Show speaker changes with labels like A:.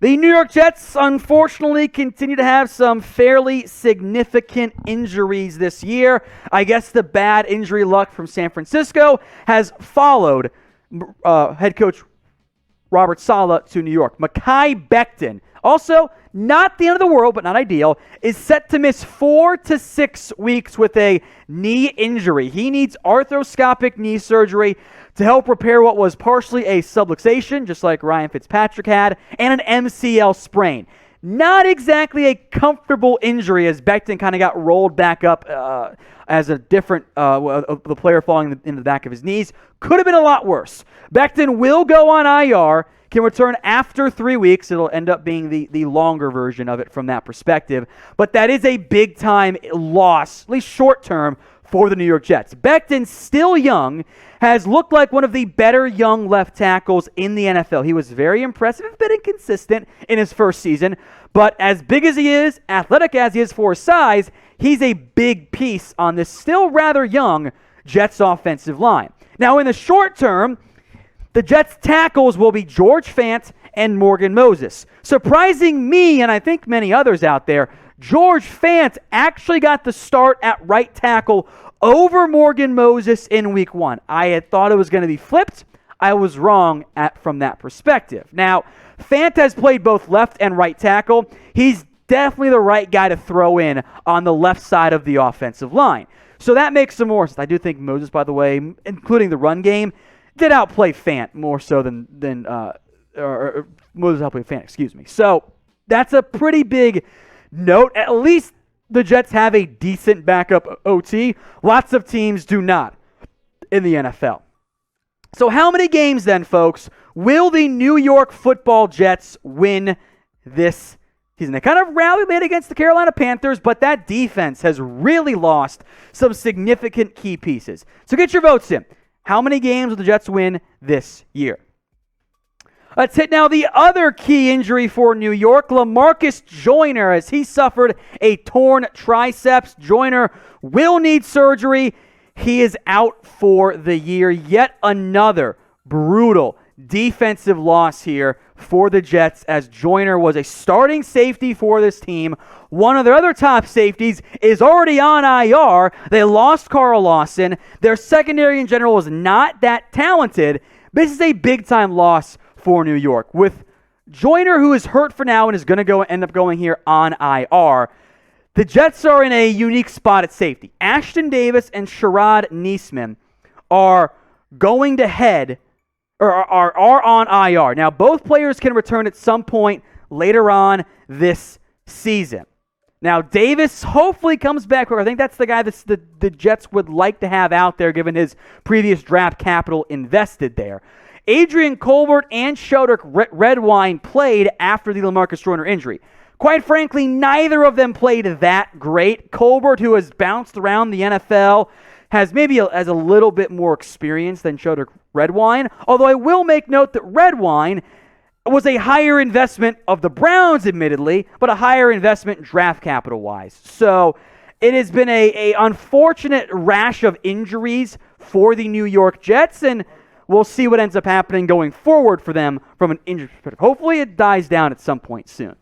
A: The New York Jets, unfortunately, continue to have some fairly significant injuries this year. I guess the bad injury luck from San Francisco has followed head coach Robert Saleh to New York. Mekhi Becton, also not the end of the world, but not ideal, is set to miss 4 to 6 weeks with a knee injury. He needs arthroscopic knee surgery to help repair what was partially a subluxation, just like Ryan Fitzpatrick had, and an MCL sprain. Not exactly a comfortable injury, as Becton kind of got rolled back up as a different the player falling in the back of his knees. Could have been a lot worse. Becton will go on IR, can return after 3 weeks. It'll end up being the longer version of it from that perspective. But that is a big-time loss, at least short-term, for the New York Jets. Becton, still young, has looked like one of the better young left tackles in the NFL. He was very impressive, a bit inconsistent in his first season, but as big as he is, athletic as he is for his size, he's a big piece on this still rather young Jets offensive line. Now, in the short term, the Jets tackles will be George Fant and Morgan Moses. Surprising me, and I think many others out there, George Fant actually got the start at right tackle over Morgan Moses in week 1. I had thought it was going to be flipped. I was wrong from that perspective. Now, Fant has played both left and right tackle. He's definitely the right guy to throw in on the left side of the offensive line. So that makes some more sense. I do think Moses, by the way, including the run game, did outplay Fant more so than Moses outplayed Fant, excuse me. So that's a pretty big note. At least the Jets have a decent backup OT. Lots of teams do not in the NFL. So how many games then, folks, will the New York Football Jets win this season? They kind of rallied late against the Carolina Panthers, but that defense has really lost some significant key pieces. So get your votes in. How many games will the Jets win this year? Let's hit now the other key injury for New York, Lamarcus Joyner, as he suffered a torn triceps. Joyner will need surgery. He is out for the year. Yet another brutal defensive loss here for the Jets, as Joyner was a starting safety for this team. One of their other top safeties is already on IR. They lost Carl Lawson. Their secondary in general was not that talented. This is a big-time loss for New York. With Joyner, who is hurt for now and is going to end up going here on IR, the Jets are in a unique spot at safety. Ashton Davis and Sherrod Niesman are going to head or are on IR. Now, both players can return at some point later on this season. Now, Davis hopefully comes back. I think that's the guy that the Jets would like to have out there, given his previous draft capital invested there. Adrian Colbert and Sheldrick Redwine played after the Lamarcus Joyner injury. Quite frankly, neither of them played that great. Colbert, who has bounced around the NFL, has a little bit more experience than Sheldrick Redwine, although I will make note that Redwine was a higher investment of the Browns, admittedly, but a higher investment draft capital-wise. So it has been a unfortunate rash of injuries for the New York Jets, and we'll see what ends up happening going forward for them from an injury perspective. Hopefully it dies down at some point soon.